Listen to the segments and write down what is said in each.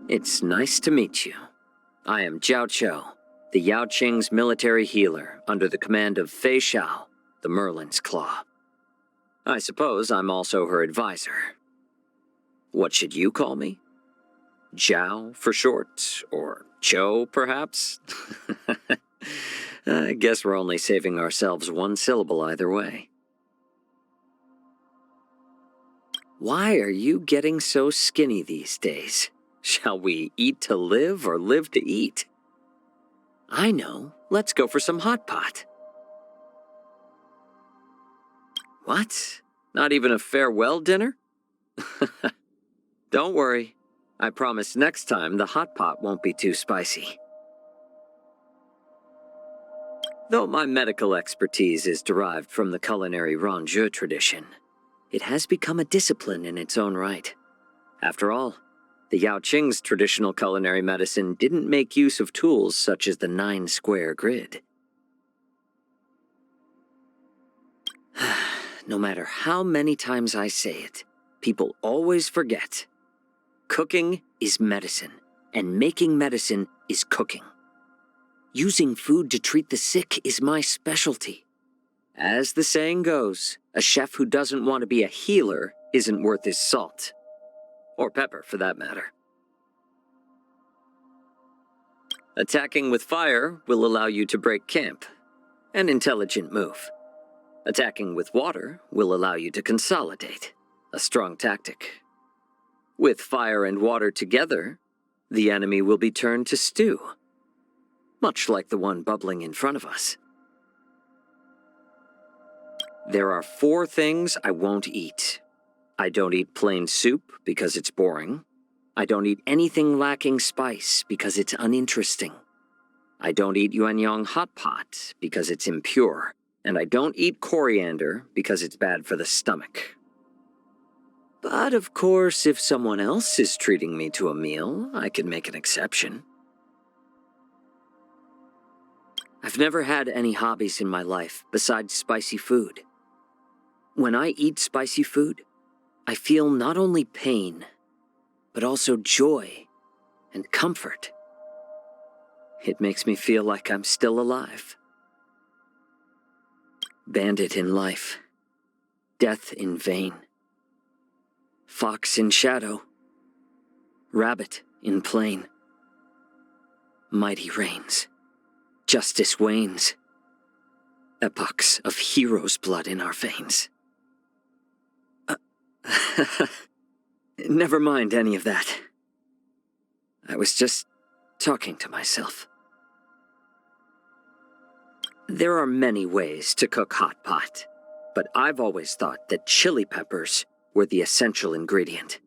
It's nice to meet you. I am Jiaoqiu, the Yaoqing's military healer under the command of Fei Xiao, the Merlin's Claw. I suppose I'm also her advisor. What should you call me? Jiao for short, or Cho perhaps? I guess we're only saving ourselves one syllable either way. Why are you getting so skinny these days? Shall we eat to live or live to eat? I know. Let's go for some hot pot. What? Not even a farewell dinner? Don't worry. I promise next time the hot pot won't be too spicy. Though my medical expertise is derived from the culinary rangeux tradition, it has become a discipline in its own right. After all, the Yaoqing's traditional culinary medicine didn't make use of tools such as the 9-square grid. No matter how many times I say it, people always forget. Cooking is medicine, and making medicine is cooking. Using food to treat the sick is my specialty. As the saying goes, a chef who doesn't want to be a healer isn't worth his salt. Or pepper, for that matter. Attacking with fire will allow you to break camp. An intelligent move. Attacking with water will allow you to consolidate. A strong tactic. With fire and water together, the enemy will be turned to stew. Much like the one bubbling in front of us. There are 4 things I won't eat. I don't eat plain soup because it's boring. I don't eat anything lacking spice because it's uninteresting. I don't eat yuanyang hot pot because it's impure. And I don't eat coriander because it's bad for the stomach. But of course, if someone else is treating me to a meal, I can make an exception. I've never had any hobbies in my life besides spicy food. When I eat spicy food, I feel not only pain, but also joy and comfort. It makes me feel like I'm still alive. Bandit in life, death in vain. Fox in shadow, rabbit in plain. Mighty reigns, justice wanes. Epochs of heroes' blood in our veins. Never mind any of that. I was just talking to myself. There are many ways to cook hot pot, but I've always thought that chili peppers were the essential ingredient.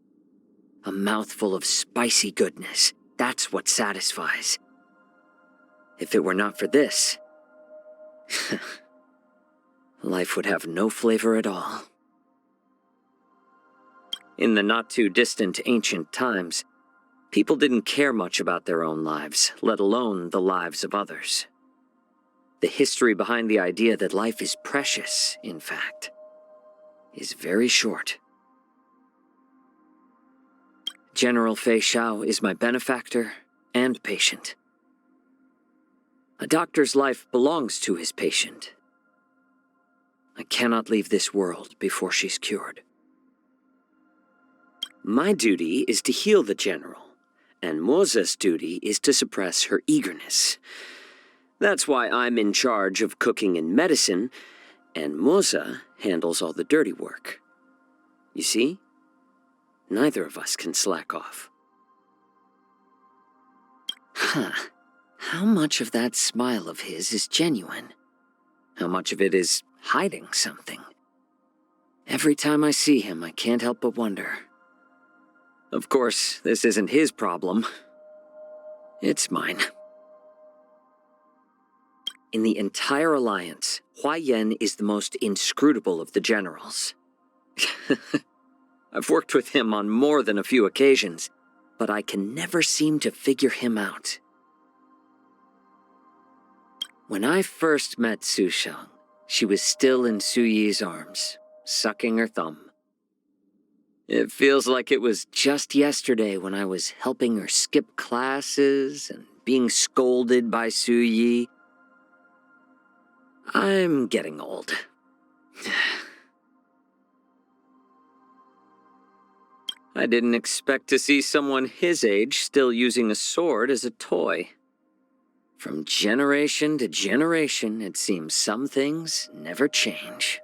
A mouthful of spicy goodness, that's what satisfies. If it were not for this, life would have no flavor at all. In the not-too-distant ancient times, people didn't care much about their own lives, let alone the lives of others. The history behind the idea that life is precious, in fact, is very short. General Fei Xiao is my benefactor and patient. A doctor's life belongs to his patient. I cannot leave this world before she's cured. My duty is to heal the general, and Moza's duty is to suppress her eagerness. That's why I'm in charge of cooking and medicine, and Moza handles all the dirty work. You see? Neither of us can slack off. How much of that smile of his is genuine? How much of it is hiding something? Every time I see him, I can't help but wonder. Of course, this isn't his problem. It's mine. In the entire alliance, Huaiyan is the most inscrutable of the generals. I've worked with him on more than a few occasions, but I can never seem to figure him out. When I first met Su Sheng, she was still in Su Yi's arms, sucking her thumb. It feels like it was just yesterday when I was helping her skip classes and being scolded by Su Yi. I'm getting old. I didn't expect to see someone his age still using a sword as a toy. From generation to generation, it seems some things never change.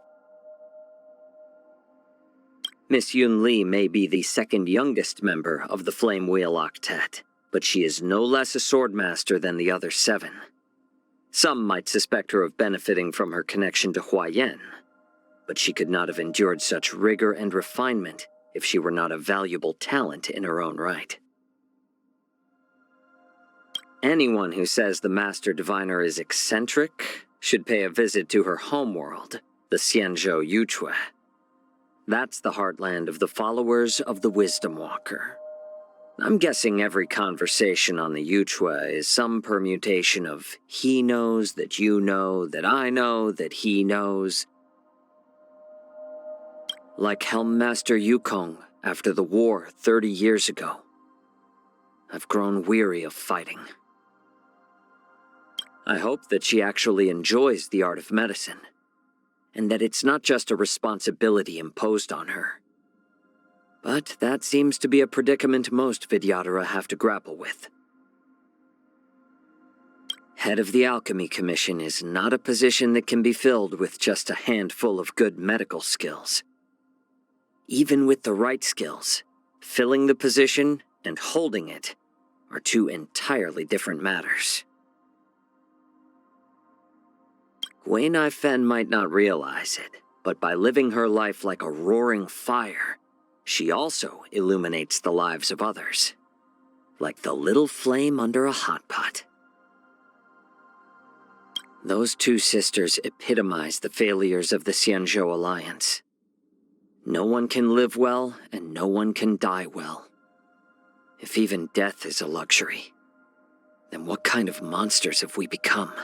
Miss Yun Li may be the second youngest member of the Flame Wheel Octet, but she is no less a swordmaster than the other 7. Some might suspect her of benefiting from her connection to Huayan, but she could not have endured such rigor and refinement if she were not a valuable talent in her own right. Anyone who says the Master Diviner is eccentric should pay a visit to her homeworld, the Xianzhou Yuchue. That's the heartland of the followers of the Wisdom Walker. I'm guessing every conversation on the Yuchue is some permutation of he knows that you know that I know that he knows. Like Helmmaster Yukong after the war 30 years ago. I've grown weary of fighting. I hope that she actually enjoys the art of medicine, and that it's not just a responsibility imposed on her. But that seems to be a predicament most Vidyadhara have to grapple with. Head of the Alchemy Commission is not a position that can be filled with just a handful of good medical skills. Even with the right skills, filling the position and holding it are two entirely different matters. Gui Naifen might not realize it, but by living her life like a roaring fire, she also illuminates the lives of others, like the little flame under a hot pot. Those two sisters epitomize the failures of the Xianzhou Alliance. No one can live well, and no one can die well. If even death is a luxury, then what kind of monsters have we become?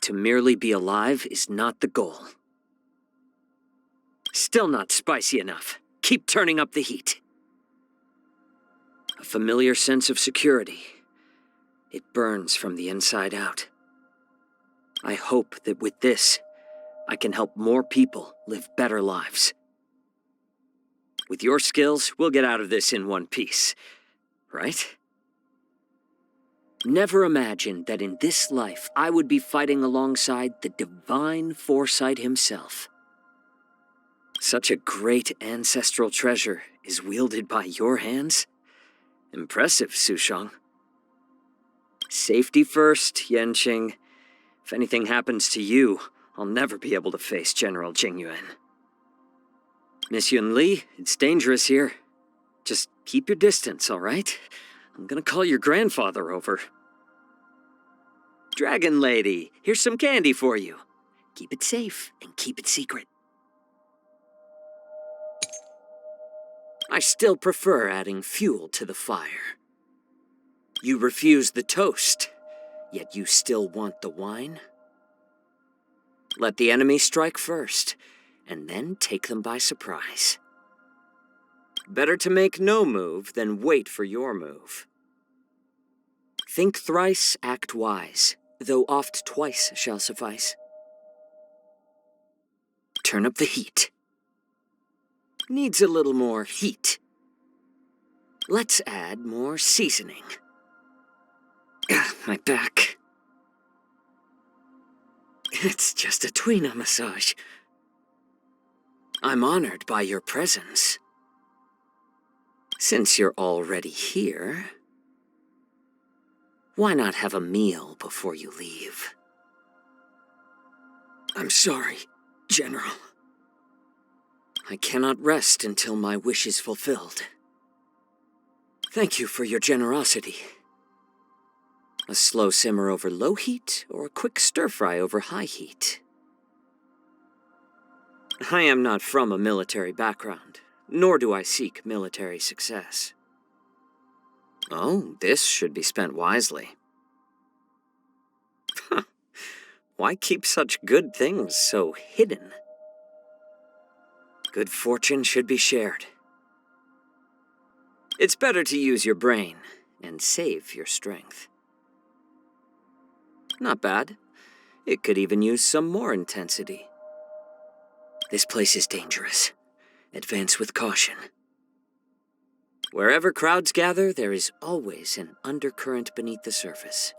To merely be alive is not the goal. Still not spicy enough. Keep turning up the heat. A familiar sense of security. It burns from the inside out. I hope that with this, I can help more people live better lives. With your skills, we'll get out of this in one piece, right? Never imagined that in this life I would be fighting alongside the divine foresight himself. Such a great ancestral treasure is wielded by your hands? Impressive, Sushang. Safety first, Yanqing. If anything happens to you, I'll never be able to face General Jingyuan. Miss Yun Li, it's dangerous here. Just keep your distance, all right? I'm gonna call your grandfather over. Dragon Lady, here's some candy for you. Keep it safe and keep it secret. I still prefer adding fuel to the fire. You refuse the toast, yet you still want the wine? Let the enemy strike first, and then take them by surprise. Better to make no move than wait for your move. Think thrice, act wise, though oft twice shall suffice. Turn up the heat. Needs a little more heat. Let's add more seasoning. My back. It's just a tweener massage. I'm honored by your presence. Since you're already here, why not have a meal before you leave? I'm sorry, General. I cannot rest until my wish is fulfilled. Thank you for your generosity. A slow simmer over low heat, or a quick stir-fry over high heat? I am not from a military background, nor do I seek military success. Oh, this should be spent wisely. Why keep such good things so hidden? Good fortune should be shared. It's better to use your brain and save your strength. Not bad. It could even use some more intensity. This place is dangerous. Advance with caution. Wherever crowds gather, there is always an undercurrent beneath the surface.